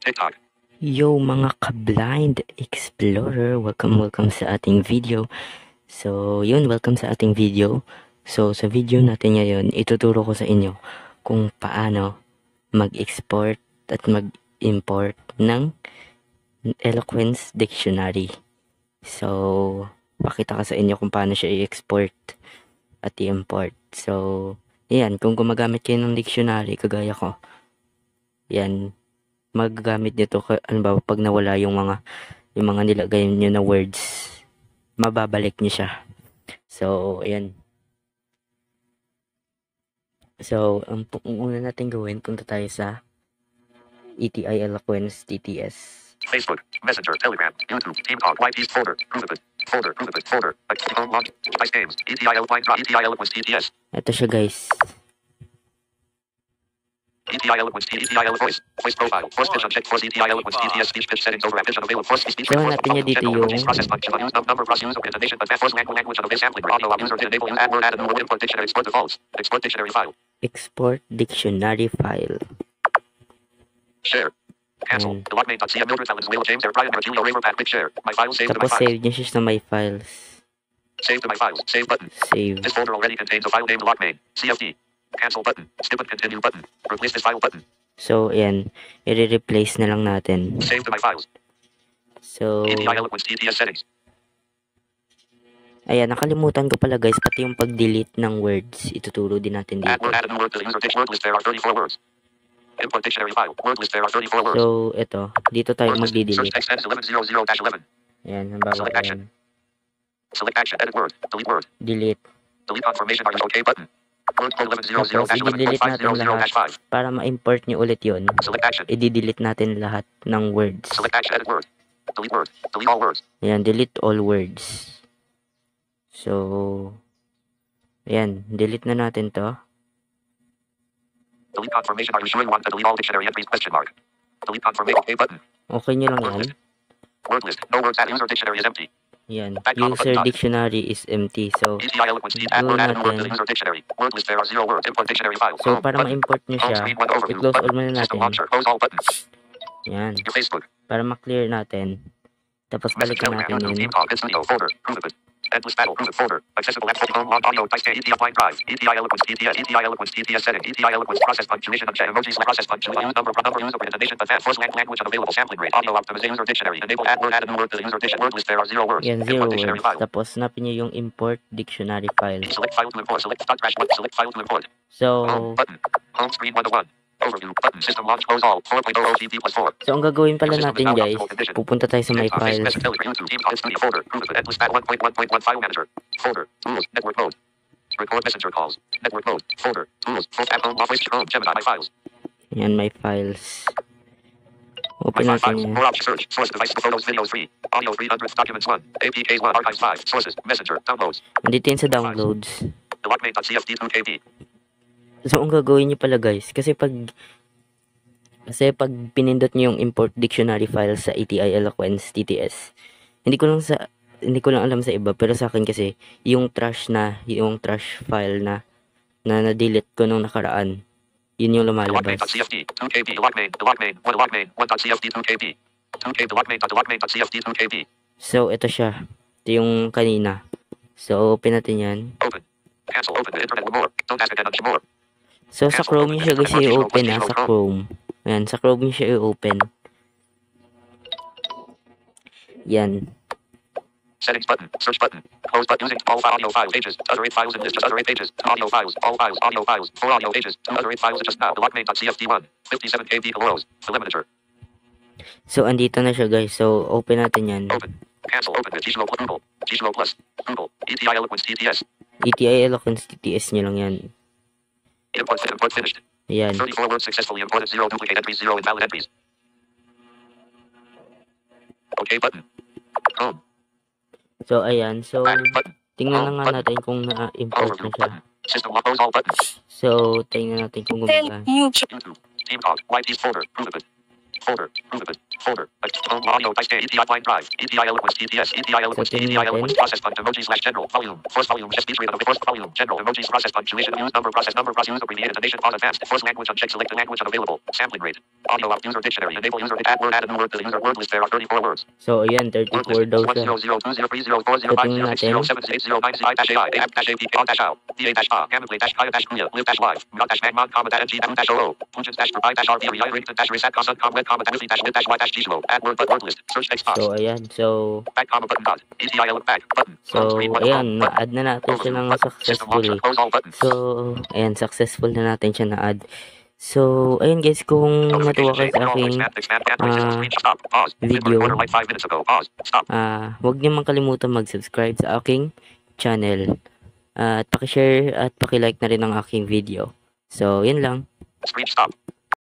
TikTok. Yo mga ka-blind explorer, welcome sa ating video. So yun, welcome sa ating video. So sa video natin ngayon, ituturo ko sa inyo kung paano mag-export at mag-import ng Eloquence Dictionary. So pakita ko sa inyo kung paano siya i-export at i-import. So yan, kung gumagamit kayo ng dictionary kagaya ko, yan, magagamit nito ano ba pag nawala yung mga nilagay nyo na words, mababalik nyo siya. So ayan, so ang una natin gawin, punta tayo sa ETI Eloquence TTS. Facebook, Messenger, Telegram, YouTube, TeamTalk, YT folder, folder, home log, Spice Games, ETI Eloquence TTS. Ito siya guys. ETI Eloquence, voice profile, force pitch unchecked, force ETI Eloquence TTS, speech pitch settings over pitch unavailable, force speech, So natin niya dito yung process function, use number, cross user intonation, but force language of the sampling, audio, user did enable, add word, add a new word, import dictionary, export defaults, export dictionary file. export dictionary file. Share. Cancel. The logmain.cm Mildred Allen's Will James Air Brian Julia Raver Pat Big Share. My files saved to my Tapos files. save nyo siya sa my files. Save to my files. Save button. Save. This folder already contains a file named logmain. CFD. Cancel button. Skip and continue button. Replace this file button. So ayan, i-replace na lang natin. Save to my files. So ETI Eloquence TTS settings. ayan, nakalimutan ko pala guys, pati yung pag-delete ng words, ituturo din natin dito. Add a new word to the user word list. There are 34 words. Import dictionary file. Word list. There are 34 words. So ito, dito tayo Search magdi-delete. text edit 1100-11. Ayan, halimbawa Select action. ayan. Select action. Edit word. Delete word. Delete. Delete confirmation. Are you okay button? Word code 1100-11. Tapos i-delete natin lahat. Para ma-import nyo ulit yun, Select action. i-delete natin lahat ng words. Select action. Edit word. Delete word. Delete all words. Ayan, delete all words. So ayan, delete na natin to. Delete confirmation. Are you sure you want to delete all dictionary entries? Question mark. Delete confirmation. Okay button. Okay nyo lang yan. Word list. No words. Add user dictionary is empty. Yan, user dictionary is empty. So ETI Eloquence go natin. user dictionary. Word list. There are 0 words. Import dictionary file. So para ma-import nyo siya, i-close all muna natin. Close all buttons. Yan, Your Facebook. para ma-clear natin. Tapos balikan natin yun. Folder. Endless battle. Folder. Accessible at home log audio. ETI Fine Drive. ETI Eloquence TTS. ETI Eloquence TTS setting. ETI Eloquence process punctuation of emojis. Process punctuation. Number user intonation. But force language unavailable. Sampling rate. Audio optimization. User dictionary. Enable add word. Add a new word to the user dictionary. Word list. There are 0 words. Yan, 0 words. Tapos napin nyo yung import dictionary file. Select file to import. Select start crash button. Select file to import. So Home button. Home screen 101. Overview button. System launch close all. 4.0 OTP plus 4. So ang gagawin pala natin guys, pupunta tayo sa my files. Folder. Endless bat 1.1.1 file manager. Folder. Tools. Network mode. Record messenger calls. Network mode. Folder. Tools. Full tab home office home. Gemini my files. Yan, my files. Open My natin files. yan. More options. Search. Source device. Photos. Videos 3. Audio 300. Documents 1. APKs 1. Archives 5. Sources. Messenger. Downloads. Nandito yan sa downloads. Logmain.cfd2kb. So ang gagawin nyo pala guys, kasi pag pinindot nyo yung import dictionary file sa ETI Eloquence TTS, hindi ko lang alam sa iba, pero sa akin kasi yung trash file na na-delete ko nung nakaraan, yun yung lumalabas. Logmain.cfd2kb. Logmain 1.cfd2kb. 2kb. Logmain.cfd2kb. So ito siya. Ito yung kanina. So open natin yan. Open. Cancel. Open the internet with more. Don't ask again. More. So sa Chrome nyo siya guys i-open ha. Sa Chrome. Ayan, sa Chrome nyo siya i-open. Yan. Settings button. Search button. Close button. Using all audio files. Pages. Other 8 files in this. Just other 8 pages. Audio files. All files. Audio files. 4 audio pages. Other 8 files just now. Logmain.cfd1. 57 KB kiloros. Delimiter. So andito na siya guys. So open natin yan. Open. Cancel. Open with Gizmo Plus. Google. Gizmo Plus. Google. ETI Eloquence TTS. ETI Eloquence TTS nyo lang yan. Import finished. Ayan. 34 words successfully imported. 0 duplicate entries. 0 invalid entries. Okay button. Home. So ayan. So Back button. tingnan na nga natin kung na-import na siya. System lock. Close all buttons. So tingnan natin kung gumagana. YouTube. TeamTalk. YT folder. Folder. Folder. Home audio dice EDI fine drive. EDI eloquence ETS. EDI eloquence EDI eloquence process button emoji slash general volume. First volume just speech rate of the first volume. General emojis process punctuation use number process user abbreviated donation pause advanced. First language uncheck select the language unavailable. Sampling rate. Audio out user dictionary. Enable user add word add a new word to the user word list. There are 34 words. So, ayan, Word 34 list daw one siya. zero zero two zero three zero four zero five Tingnan zero six zero seven eight zero nine I dash AI app dash AP on dash out DA dash A Gameplay dash Kaya dash Kuya live dash live not dash Magmon comma dash NG dash OO Punches dash provide dash RP Rington dash reset constant comma web comma dash dash mid dash Y dash Gizmo add word list search text box So, ayan. So, back comma button dot ECI look back button home screen one home button na-add na natin siya ng system launcher successfully. close all buttons So, ayan, successful na natin siya na-add. So, ayun guys, kung natuwa kayo sa aking video, huwag niyo man kalimutan mag-subscribe sa aking channel. At pakishare at pakilike na rin ang aking video. So, yun lang. Screen stop.